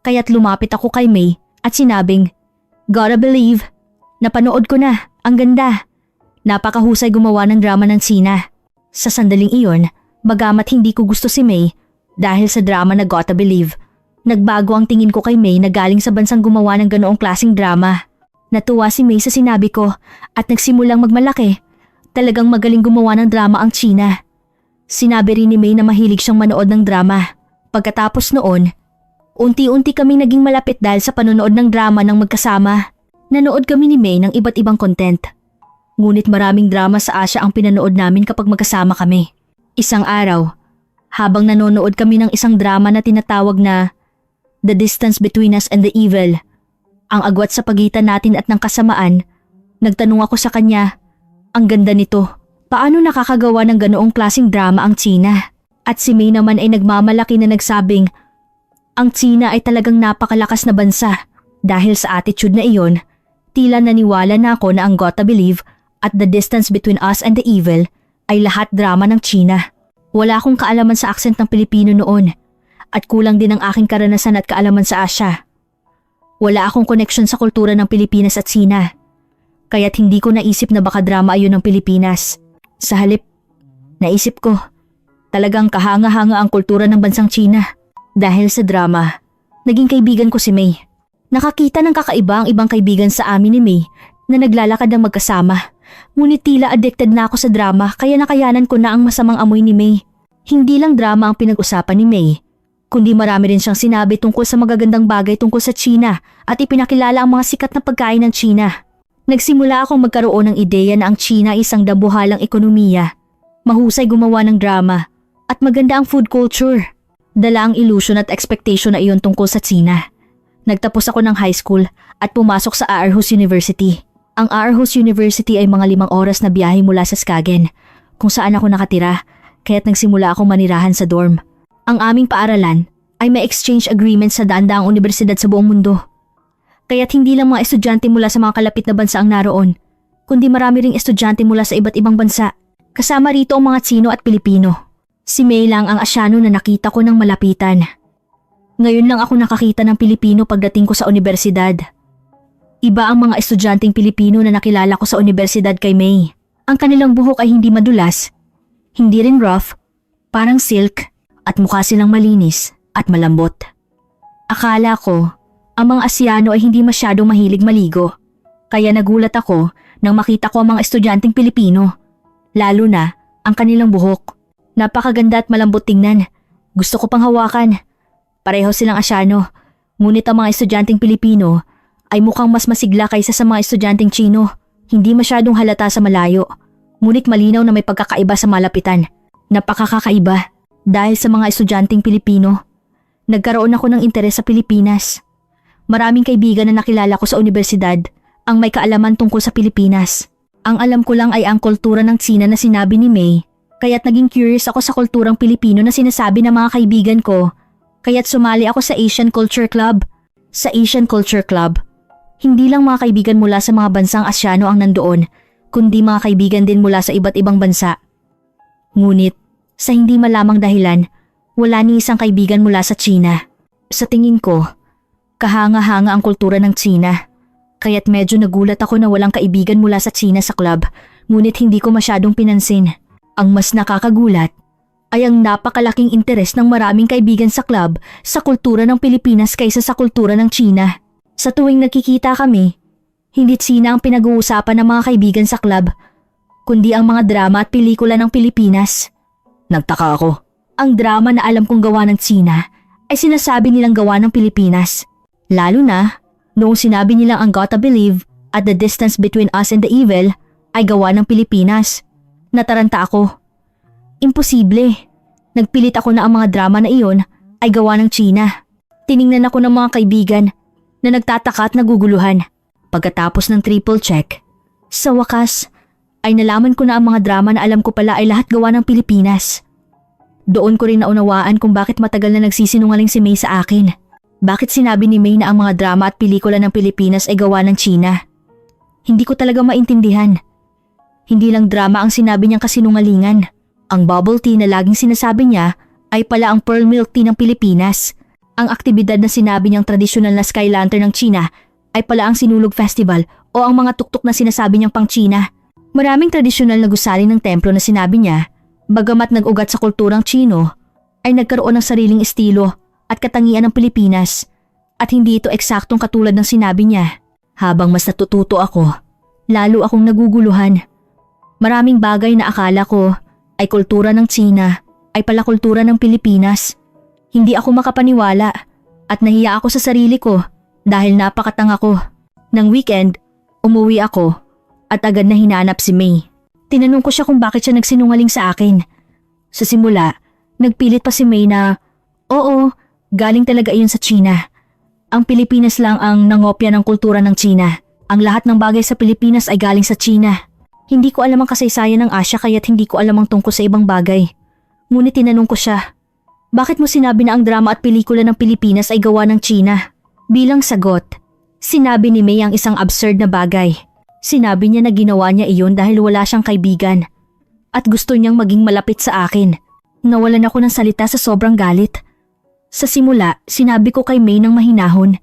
Kaya't lumapit ako kay May at sinabing, "Gotta believe, napanood ko na, ang ganda." Napakahusay gumawa ng drama ng China. Sa sandaling iyon, bagamat hindi ko gusto si May dahil sa drama na Gotta Believe, nagbago ang tingin ko kay May na galing sa bansang gumawa ng ganoong klaseng drama. Natuwa si May sa sinabi ko at nagsimulang magmalaki. Talagang magaling gumawa ng drama ang China. Sinabi rin ni May na mahilig siyang manood ng drama. Pagkatapos noon, unti-unti kaming naging malapit dahil sa panonood ng drama ng magkasama. Nanood kami ni May ng iba't ibang content. Ngunit maraming drama sa Asia ang pinanood namin kapag magkasama kami. Isang araw, habang nanonood kami ng isang drama na tinatawag na The Distance Between Us and the Evil, ang agwat sa pagitan natin at ng kasamaan, nagtanong ako sa kanya, ang ganda nito, paano nakakagawa ng ganoong klaseng drama ang China? At si May naman ay nagmamalaki na nagsabing, ang China ay talagang napakalakas na bansa. Dahil sa attitude na iyon, tila naniwala na ako na ang Gotta Believe at The Distance Between Us and the Evil ay lahat drama ng China. Wala akong kaalaman sa accent ng Pilipino noon at kulang din ang aking karanasan at kaalaman sa Asia. Wala akong connection sa kultura ng Pilipinas at China, kaya't hindi ko naisip na baka drama ayon ng Pilipinas. Sa halip, naisip ko, talagang kahanga-hanga ang kultura ng bansang China. Dahil sa drama, naging kaibigan ko si May. Nakakita ng kakaiba ang ibang kaibigan sa amin ni May na naglalakad ng magkasama. Ngunit tila addicted na ako sa drama kaya nakayanan ko na ang masamang amoy ni May. Hindi lang drama ang pinag-usapan ni May, kundi marami rin siyang sinabi tungkol sa magagandang bagay tungkol sa China at ipinakilala ang mga sikat na pagkain ng China. Nagsimula akong magkaroon ng ideya na ang China ay isang dambuhalang ekonomiya, mahusay gumawa ng drama, at maganda ang food culture. Dala ang illusion at expectation na iyon tungkol sa China. Nagtapos ako ng high school at pumasok sa Aarhus University. Ang Aarhus University ay mga 5 oras na biyahe mula sa Skagen, kung saan ako nakatira, kaya't nagsimula akong manirahan sa dorm. Ang aming paaralan ay may exchange agreement sa daan-daang universidad sa buong mundo. Kaya't hindi lang mga estudyante mula sa mga kalapit na bansa ang naroon, kundi marami ring estudyante mula sa iba't ibang bansa. Kasama rito ang mga Tsino at Pilipino. Si May lang ang Asyano na nakita ko ng malapitan. Ngayon lang ako nakakita ng Pilipino pagdating ko sa universidad. Iba ang mga estudyanteng Pilipino na nakilala ko sa universidad kay May. Ang kanilang buhok ay hindi madulas, hindi rin rough, parang silk, at mukha silang malinis at malambot. Akala ko, ang mga Asyano ay hindi masyadong mahilig maligo. Kaya nagulat ako nang makita ko ang mga estudyanteng Pilipino. Lalo na ang kanilang buhok. Napakaganda at malambot tingnan. Gusto ko pang hawakan. Pareho silang Asyano. Ngunit ang mga estudyanteng Pilipino ay mukhang mas masigla kaysa sa mga estudyanteng Tsino. Hindi masyadong halata sa malayo. Ngunit malinaw na may pagkakaiba sa malapitan. Napakakaiba. Dahil sa mga estudyanteng Pilipino, nagkaroon ako ng interes sa Pilipinas. Maraming kaibigan na nakilala ko sa universidad ang may kaalaman tungkol sa Pilipinas. Ang alam ko lang ay ang kultura ng Tsina na sinabi ni May, kaya't naging curious ako sa kulturang Pilipino na sinasabi ng mga kaibigan ko, kaya't sumali ako sa Asian Culture Club. Sa Asian Culture Club, hindi lang mga kaibigan mula sa mga bansang Asyano ang nandoon, kundi mga kaibigan din mula sa iba't ibang bansa. Ngunit, sa hindi malamang dahilan, wala ni isang kaibigan mula sa China. Sa tingin ko, kahanga-hanga ang kultura ng China. Kaya't medyo nagulat ako na walang kaibigan mula sa China sa club, ngunit hindi ko masyadong pinansin. Ang mas nakakagulat ay ang napakalaking interes ng maraming kaibigan sa club sa kultura ng Pilipinas kaysa sa kultura ng China. Sa tuwing nagkikita kami, hindi China ang pinag-uusapan ng mga kaibigan sa club, kundi ang mga drama at pelikula ng Pilipinas. Nagtaka ako. Ang drama na alam kong gawa ng China ay sinasabi nilang gawa ng Pilipinas. Lalo na, noong sinabi nilang ang Gotta Believe at The Distance Between Us and the Evil ay gawa ng Pilipinas. Nataranta ako. Imposible. Nagpilit ako na ang mga drama na iyon ay gawa ng China. Tiningnan ako ng mga kaibigan na nagtataka at naguguluhan. Pagkatapos ng triple check, sa wakas ay nalaman ko na ang mga drama na alam ko pala ay lahat gawa ng Pilipinas. Doon ko rin naunawaan kung bakit matagal na nagsisinungaling si May sa akin. Bakit sinabi ni May na ang mga drama at pelikula ng Pilipinas ay gawa ng China? Hindi ko talaga maintindihan. Hindi lang drama ang sinabi niyang kasinungalingan. Ang bubble tea na laging sinasabi niya ay pala ang pearl milk tea ng Pilipinas. Ang aktibidad na sinabi niyang tradisyonal na sky lantern ng China ay pala ang Sinulog Festival o ang mga tuktok na sinasabi niyang pang China. Maraming tradisyonal na gusali ng templo na sinabi niya, bagamat nag-ugat sa kulturang Chino, ay nagkaroon ng sariling estilo at katangian ng Pilipinas at hindi ito eksaktong katulad ng sinabi niya. Habang mas natututo ako, lalo akong naguguluhan. Maraming bagay na akala ko ay kultura ng China ay pala kultura ng Pilipinas. Hindi ako makapaniwala at nahiya ako sa sarili ko dahil napakatanga ko. Nang weekend, umuwi ako at agad na hinanap si May. Tinanong ko siya kung bakit siya nagsinungaling sa akin. Sa simula, nagpilit pa si May na, oo, galing talaga iyon sa China. Ang Pilipinas lang ang nangopya ng kultura ng China. Ang lahat ng bagay sa Pilipinas ay galing sa China. Hindi ko alam ang kasaysayan ng Asya kaya't hindi ko alam ang tungkol sa ibang bagay. Ngunit tinanong ko siya, bakit mo sinabi na ang drama at pelikula ng Pilipinas ay gawa ng China? Bilang sagot, sinabi ni May ang isang absurd na bagay. Sinabi niya na ginawa niya iyon dahil wala siyang kaibigan at gusto niyang maging malapit sa akin. Nawalan ako ng salita sa sobrang galit. Sa simula, sinabi ko kay May ng mahinahon.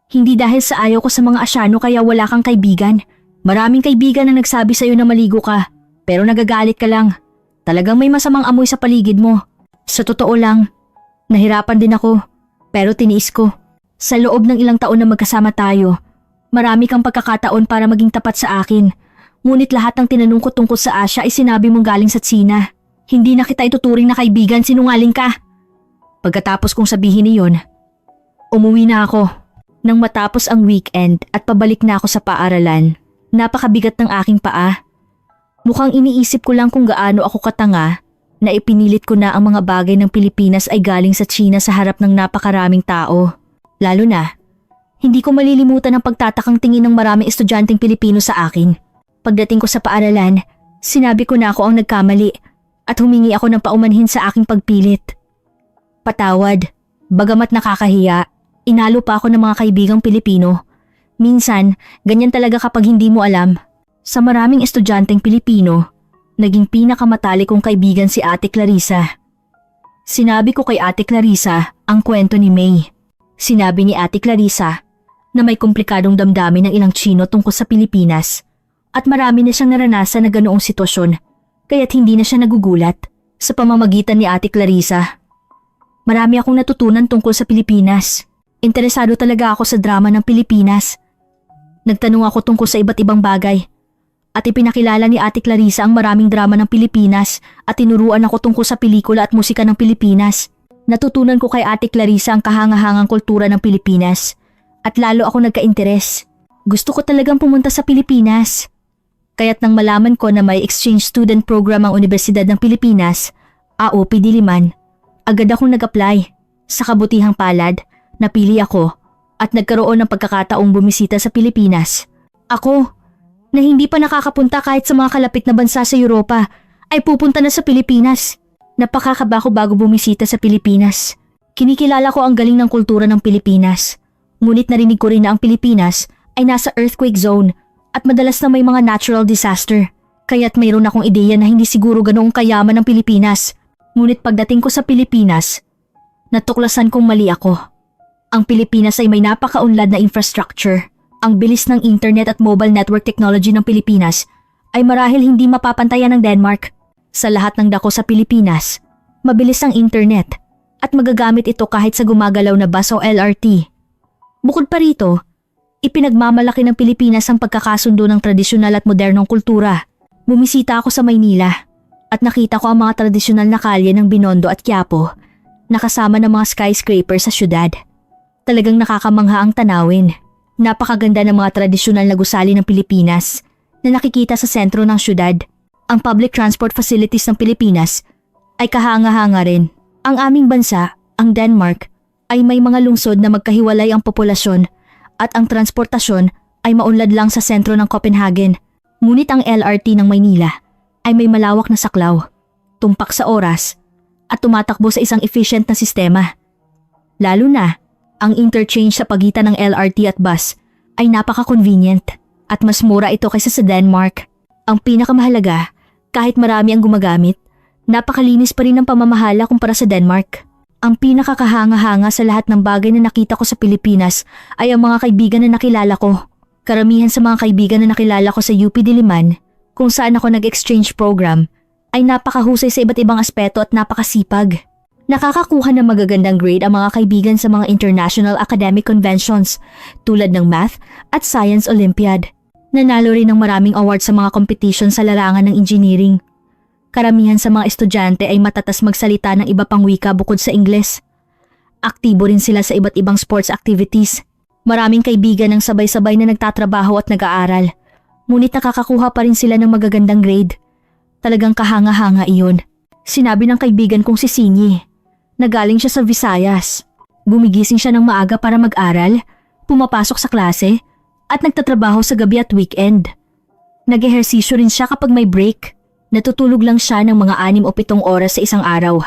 Hindi dahil sa ayaw ko sa mga Asyano kaya wala kang kaibigan. Maraming kaibigan na nagsabi sa'yo na maligo ka, pero nagagalit ka lang. Talagang may masamang amoy sa paligid mo. Sa totoo lang, nahirapan din ako, pero tiniis ko. Sa loob ng ilang taon na magkasama tayo, marami kang pagkakataon para maging tapat sa akin. Ngunit lahat ng tinanong ko tungkol sa Asya ay sinabi mong galing sa China. Hindi na kita ituturing na kaibigan, sinungaling ka. Pagkatapos kong sabihin iyon, umuwi na ako. Nang matapos ang weekend at pabalik na ako sa paaralan, Napakabigat ng aking paa. Mukhang iniisip ko lang kung gaano ako katanga na ipinilit ko na ang mga bagay ng Pilipinas ay galing sa China sa harap ng napakaraming tao. Lalo na, hindi ko malilimutan ang pagtatakang tingin ng maraming estudyanteng Pilipino sa akin. Pagdating ko sa paaralan, sinabi ko na ako ang nagkamali at humingi ako ng paumanhin sa aking pagpilit. Patawad, bagamat nakakahiya, inalo pa ako ng mga kaibigang Pilipino. Minsan, ganyan talaga kapag hindi mo alam. Sa maraming estudyanteng Pilipino, naging pinakamatalik kong kaibigan si Ate Clarissa. Sinabi ko kay Ate Clarissa ang kwento ni May. Sinabi ni Ate Clarissa na may komplikadong damdamin ng ilang Chino tungkol sa Pilipinas at marami na siyang naranasan na ganoong sitwasyon kaya't hindi na siya nagugulat sa pamamagitan ni Ate Clarissa. Marami akong natutunan tungkol sa Pilipinas. Interesado talaga ako sa drama ng Pilipinas. Nagtanong ako tungkol sa iba't ibang bagay at ipinakilala ni Ate Clarissa ang maraming drama ng Pilipinas at tinuruan ako tungkol sa pelikula at musika ng Pilipinas. Natutunan ko kay Ate Clarissa ang kahangahangang kultura ng Pilipinas at lalo ako nagka-interes. Gusto ko talagang pumunta sa Pilipinas. Kaya't nang malaman ko na may exchange student program ang Universidad ng Pilipinas, AOP Diliman, agad akong nag-apply. Sa kabutihang palad, napili ako at nagkaroon ng pagkakataong bumisita sa Pilipinas. Ako, na hindi pa nakakapunta kahit sa mga kalapit na bansa sa Europa, ay pupunta na sa Pilipinas. Napakakaba ko bago bumisita sa Pilipinas. Kinikilala ko ang galing ng kultura ng Pilipinas. Ngunit narinig ko rin na ang Pilipinas ay nasa earthquake zone at madalas na may mga natural disaster. Kaya't mayroon akong ideya na hindi siguro ganoong kayaman ng Pilipinas. Ngunit pagdating ko sa Pilipinas, natuklasan kong mali ako. Ang Pilipinas ay may napakaunlad na infrastructure. Ang bilis ng internet at mobile network technology ng Pilipinas ay marahil hindi mapapantayan ng Denmark. Sa lahat ng dako sa Pilipinas, mabilis ang internet at magagamit ito kahit sa gumagalaw na bus o LRT. Bukod pa rito, ipinagmamalaki ng Pilipinas ang pagkakasundo ng tradisyonal at modernong kultura. Bumisita ako sa Maynila at nakita ko ang mga tradisyonal na kalye ng Binondo at Quiapo na kasama ng mga skyscraper sa syudad. Talagang nakakamangha ang tanawin. Napakaganda ng mga tradisyonal na gusali ng Pilipinas na nakikita sa sentro ng syudad. Ang public transport facilities ng Pilipinas ay kahanga-hanga rin. Ang aming bansa, ang Denmark, ay may mga lungsod na magkahiwalay ang populasyon at ang transportasyon ay maunlad lang sa sentro ng Copenhagen. Ngunit ang LRT ng Maynila ay may malawak na saklaw, tumpak sa oras at tumatakbo sa isang efficient na sistema. Lalo na, ang interchange sa pagitan ng LRT at bus ay napaka-convenient at mas mura ito kaysa sa Denmark. Ang pinakamahalaga, kahit marami ang gumagamit, napakalinis pa rin ang pamamahala kumpara sa Denmark. Ang pinakakahanga-hanga sa lahat ng bagay na nakita ko sa Pilipinas ay ang mga kaibigan na nakilala ko. Karamihan sa mga kaibigan na nakilala ko sa UP Diliman, kung saan ako nag-exchange program, ay napakahusay sa iba't ibang aspeto at napakasipag. Nakakakuha ng magagandang grade ang mga kaibigan sa mga international academic conventions tulad ng Math at Science Olympiad. Nanalo rin ng maraming awards sa mga competition sa larangan ng engineering. Karamihan sa mga estudyante ay matatas magsalita ng iba pang wika bukod sa Ingles. Aktibo rin sila sa iba't ibang sports activities. Maraming kaibigan ang sabay-sabay na nagtatrabaho at nag-aaral. Ngunit nakakakuha pa rin sila ng magagandang grade. Talagang kahanga-hanga iyon. Sinabi ng kaibigan kong si Sinyi. Nagaling siya sa Visayas. Gumigising siya ng maaga para mag-aral, pumapasok sa klase, at nagtatrabaho sa gabi at weekend. Nag-ehersisyo rin siya kapag may break. Natutulog lang siya ng mga 6 o 7 oras sa isang araw.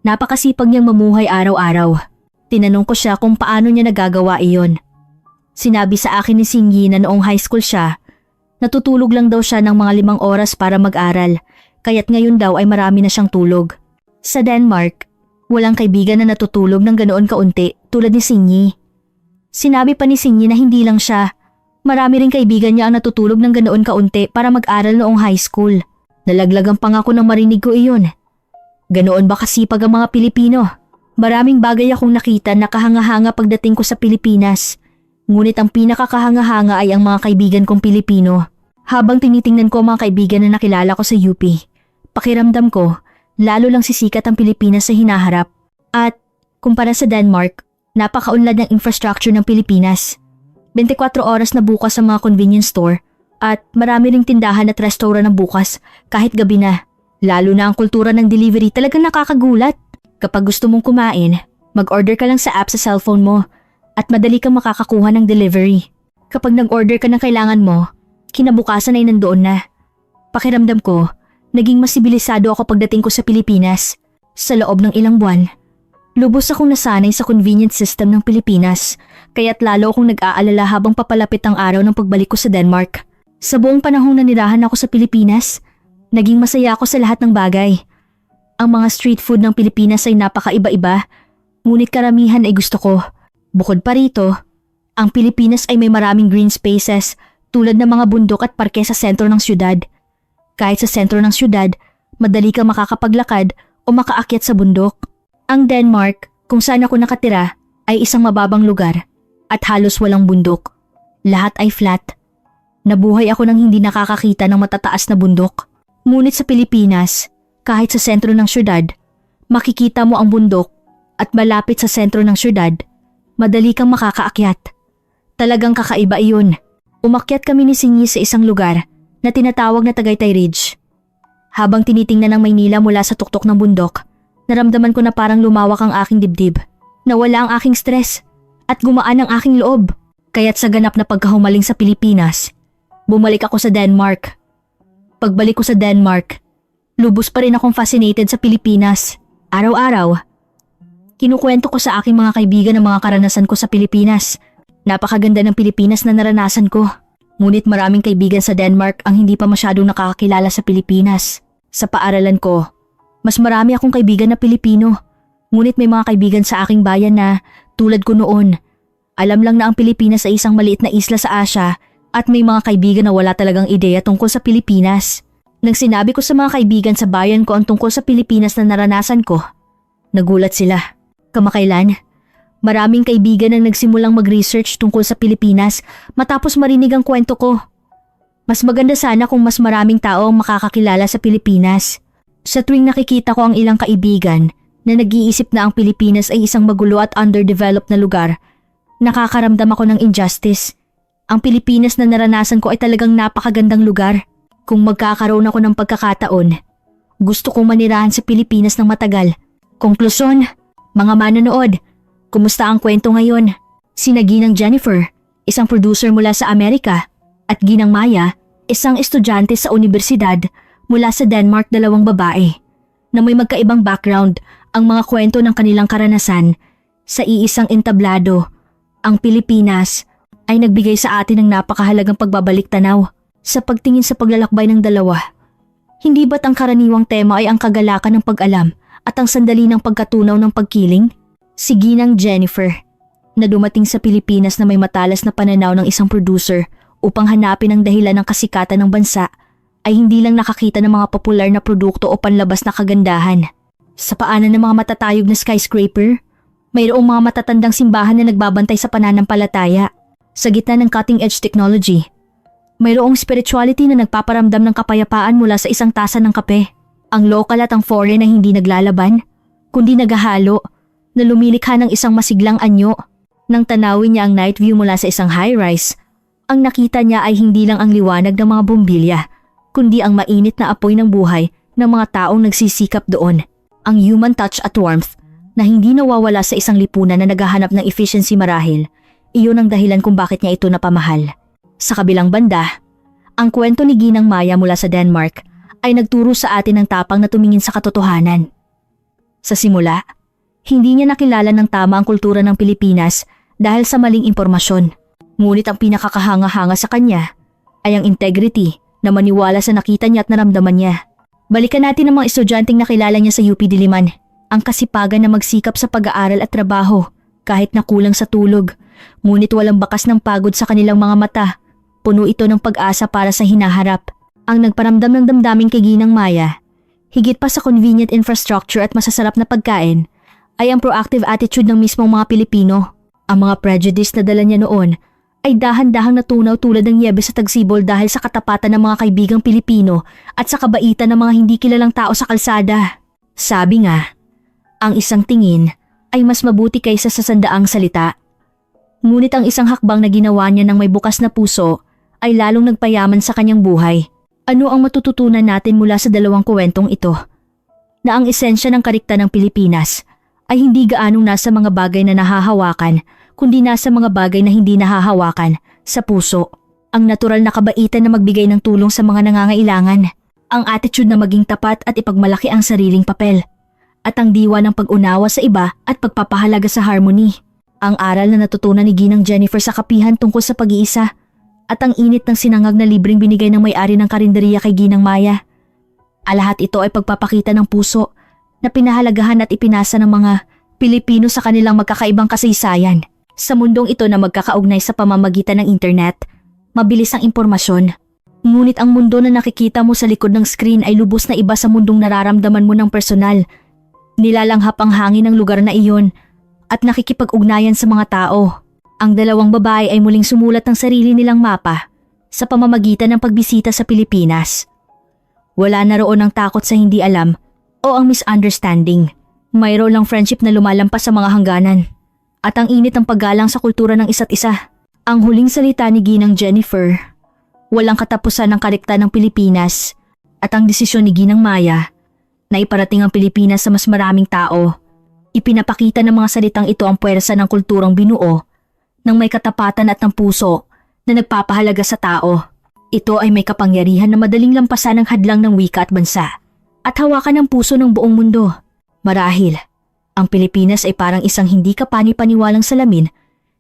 Napakasipag niyang mamuhay araw-araw. Tinanong ko siya kung paano niya nagagawa iyon. Sinabi sa akin ni Sinyi na noong high school siya, natutulog lang daw siya ng mga 5 oras para mag-aral, kaya't ngayon daw ay marami na siyang tulog. Sa Denmark, walang kaibigan na natutulog ng ganoon kaunti tulad ni Sinyi. Sinabi pa ni Sinyi na hindi lang siya, marami ring kaibigan niya ang natutulog ng ganoon kaunti para mag-aral noong high school. Nalaglagan pa nga ako nang marinig ko iyon. Ganoon ba kasipag ang mga Pilipino? Maraming bagay akong nakita na kahanga-hanga pagdating ko sa Pilipinas. Ngunit ang pinakakahanga-hanga ay ang mga kaibigan kong Pilipino. Habang tinitingnan ko ang mga kaibigan na nakilala ko sa UP, pakiramdam ko, lalo lang sisikat ang Pilipinas sa hinaharap. At, kumpara sa Denmark, napakaunlad ng infrastructure ng Pilipinas. 24 oras na bukas sa mga convenience store At marami ring tindahan at restaurant ng bukas kahit gabi na. Lalo na ang kultura ng delivery talagang nakakagulat. Kapag gusto mong kumain, mag-order ka lang sa app sa cellphone mo at madali kang makakakuha ng delivery. Kapag nag-order ka ng kailangan mo, kinabukasan ay nandoon na. Pakiramdam ko, naging mas sibilisado ako pagdating ko sa Pilipinas. Sa loob ng ilang buwan, lubos akong nasanay sa convenience system ng Pilipinas, kaya't lalo akong nag-aalala habang papalapit ang araw ng pagbalik ko sa Denmark. Sa buong panahong nanirahan ako sa Pilipinas, naging masaya ako sa lahat ng bagay. Ang mga street food ng Pilipinas ay napakaiba-iba, ngunit karamihan ay gusto ko. Bukod pa rito, ang Pilipinas ay may maraming green spaces tulad ng mga bundok at parke sa sentro ng syudad. Kahit sa sentro ng syudad, madali kang makakapaglakad o makaakyat sa bundok. Ang Denmark, kung saan ako nakatira, ay isang mababang lugar at halos walang bundok. Lahat ay flat. Nabuhay ako nang hindi nakakakita ng matataas na bundok. Ngunit sa Pilipinas, kahit sa sentro ng syudad, makikita mo ang bundok at malapit sa sentro ng syudad, madali kang makakaakyat. Talagang kakaiba iyon. Umakyat kami ni Sinyi sa isang lugar na tinatawag na Tagaytay Ridge. Habang tinitingnan ng Maynila mula sa tuktok ng bundok, naramdaman ko na parang lumawak ang aking dibdib. Nawala ang aking stress at gumaan ang aking loob. Kaya't sa ganap na pagkahumaling sa Pilipinas, bumalik ako sa Denmark. Pagbalik ko sa Denmark, lubos pa rin akong fascinated sa Pilipinas. Araw-araw, kinukwento ko sa aking mga kaibigan ang mga karanasan ko sa Pilipinas. Napakaganda ng Pilipinas na naranasan ko. Ngunit maraming kaibigan sa Denmark ang hindi pa masyadong nakakakilala sa Pilipinas. Sa paaralan ko, mas marami akong kaibigan na Pilipino. Ngunit may mga kaibigan sa aking bayan na, tulad ko noon, alam lang na ang Pilipinas ay isang maliit na isla sa Asia at may mga kaibigan na wala talagang ideya tungkol sa Pilipinas. Nang sinabi ko sa mga kaibigan sa bayan ko ang tungkol sa Pilipinas na naranasan ko, nagulat sila. Kamakailan, maraming kaibigan ang nagsimulang mag-research tungkol sa Pilipinas matapos marinig ang kwento ko. Mas maganda sana kung mas maraming tao ang makakakilala sa Pilipinas. Sa tuwing nakikita ko ang ilang kaibigan na nag-iisip na ang Pilipinas ay isang magulo at underdeveloped na lugar, nakakaramdam ako ng injustice. Ang Pilipinas na naranasan ko ay talagang napakagandang lugar. Kung magkakaroon ako ng pagkakataon, gusto kong manirahan sa Pilipinas ng matagal. Konklusyon, mga manonood, kumusta ang kwento ngayon? Sina Ginang Jennifer, isang producer mula sa Amerika, at Ginang Maya, isang estudyante sa universidad mula sa Denmark, dalawang babae, na may magkaibang background ang mga kwento ng kanilang karanasan sa iisang entablado. Ang Pilipinas ay nagbigay sa atin ng napakahalagang pagbabalik tanaw sa pagtingin sa paglalakbay ng dalawa. Hindi ba't ang karaniwang tema ay ang kagalakan ng pag-alam at ang sandali ng pagkatunaw ng pagkiling? Si Ginang Jennifer, na dumating sa Pilipinas na may matalas na pananaw ng isang producer upang hanapin ang dahilan ng kasikatan ng bansa, ay hindi lang nakakita ng mga popular na produkto o panlabas na kagandahan. Sa paanan ng mga matatayog na skyscraper, mayroong mga matatandang simbahan na nagbabantay sa pananampalataya. Sa gitna ng cutting-edge technology, mayroong spirituality na nagpaparamdam ng kapayapaan mula sa isang tasa ng kape. Ang local at ang foreign ay hindi naglalaban, kundi naghahalo, na lumilikha ng isang masiglang anyo. Nang tanawin niya ang night view mula sa isang high-rise, ang nakita niya ay hindi lang ang liwanag ng mga bombilya, kundi ang mainit na apoy ng buhay ng mga taong nagsisikap doon. Ang human touch at warmth na hindi nawawala sa isang lipunan na naghahanap ng efficiency marahil, iyon ang dahilan kung bakit niya ito napamahal. Sa kabilang banda, ang kwento ni Ginang Maya mula sa Denmark ay nagturo sa atin ng tapang na tumingin sa katotohanan. Sa simula, hindi niya nakilala ng tama ang kultura ng Pilipinas dahil sa maling impormasyon. Ngunit ang pinakakahanga-hanga sa kanya ay ang integrity na maniwala sa nakita niya at naramdaman niya. Balikan natin ang mga estudyanteng nakilala niya sa UP Diliman. Ang kasipagan na magsikap sa pag-aaral at trabaho kahit nakulang sa tulog. Ngunit walang bakas ng pagod sa kanilang mga mata. Puno ito ng pag-asa para sa hinaharap. Ang nagparamdam ng damdamin kay Ginang Maya, higit pa sa convenient infrastructure at masasarap na pagkain, ay ang proactive attitude ng mismong mga Pilipino. Ang mga prejudice na dala niya noon ay dahan-dahang natunaw tulad ng yebe sa tagsibol dahil sa katapatan ng mga kaibigang Pilipino at sa kabaitan ng mga hindi kilalang tao sa kalsada. Sabi nga, ang isang tingin ay mas mabuti kaysa sa 100 salita. Ngunit ang isang hakbang na ginawa niya ng may bukas na puso ay lalong nagpayaman sa kanyang buhay. Ano ang matututunan natin mula sa dalawang kwentong ito? Na ang esensya ng karikta ng Pilipinas ay hindi gaanong nasa mga bagay na nahahawakan, kundi nasa mga bagay na hindi nahahawakan, sa puso. Ang natural na kabaitan na magbigay ng tulong sa mga nangangailangan. Ang attitude na maging tapat at ipagmalaki ang sariling papel. At ang diwa ng pag-unawa sa iba at pagpapahalaga sa harmony. Ang aral na natutunan ni Ginang Jennifer sa kapihan tungkol sa pag-iisa. At ang init ng sinangag na libreng binigay ng may-ari ng karinderya kay Ginang Maya. Lahat ito ay pagpapakita ng puso na pinahalagahan at ipinasa ng mga Pilipino sa kanilang magkakaibang kasaysayan. Sa mundong ito na magkakaugnay sa pamamagitan ng internet, mabilis ang impormasyon. Ngunit ang mundo na nakikita mo sa likod ng screen ay lubos na iba sa mundong nararamdaman mo ng personal. Nilalanghap ang hangin ng lugar na iyon at nakikipag-ugnayan sa mga tao. Ang dalawang babae ay muling sumulat ng sarili nilang mapa sa pamamagitan ng pagbisita sa Pilipinas. Wala na roon ang takot sa hindi alam o ang misunderstanding. Mayroon lang friendship na lumalampas sa mga hangganan. At ang init ng paggalang sa kultura ng isa't isa. Ang huling salita ni Ginang Jennifer, walang katapusan ng karikta ng Pilipinas at ang desisyon ni Ginang Maya na iparating ang Pilipinas sa mas maraming tao. Ipinapakita ng mga salitang ito ang puwersa ng kulturang binuo ng may katapatan at ng puso na nagpapahalaga sa tao. Ito ay may kapangyarihan na madaling lampasan ng hadlang ng wika at bansa at hawakan ng puso ng buong mundo. Marahil, ang Pilipinas ay parang isang hindi kapani-paniwalang salamin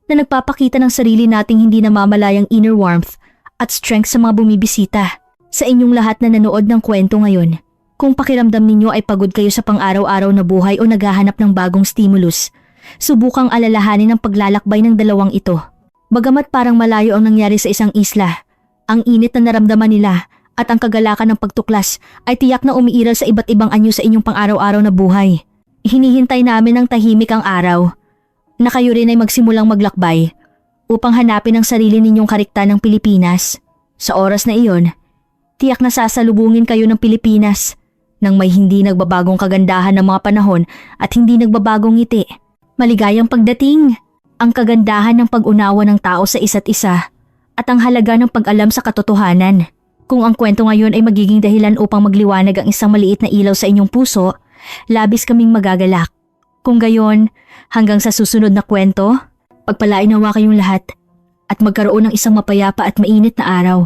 na nagpapakita ng sarili nating hindi namamalayang inner warmth at strength sa mga bumibisita. Sa inyong lahat na nanood ng kwento ngayon, kung pakiramdam ninyo ay pagod kayo sa pang-araw-araw na buhay o naghahanap ng bagong stimulus, subukang alalahanin ang paglalakbay ng dalawang ito. Bagamat parang malayo ang nangyari sa isang isla, ang init na naramdaman nila at ang kagalakan ng pagtuklas ay tiyak na umiiral sa iba't ibang anyo sa inyong pang-araw-araw na buhay. Hinihintay namin ng tahimik ang araw na kayo rin ay magsimulang maglakbay upang hanapin ang sarili ninyong karikta ng Pilipinas. Sa oras na iyon, tiyak na sasalubungin kayo ng Pilipinas nang may hindi nagbabagong kagandahan ng mga panahon at hindi nagbabagong ngiti. Maligayang pagdating, ang kagandahan ng pag-unawa ng tao sa isa't isa at ang halaga ng pag-alam sa katotohanan. Kung ang kwento ngayon ay magiging dahilan upang magliwanag ang isang maliit na ilaw sa inyong puso, labis kaming magagalak. Kung gayon, hanggang sa susunod na kwento, pagpalain nawa kayong lahat at magkaroon ng isang mapayapa at mainit na araw.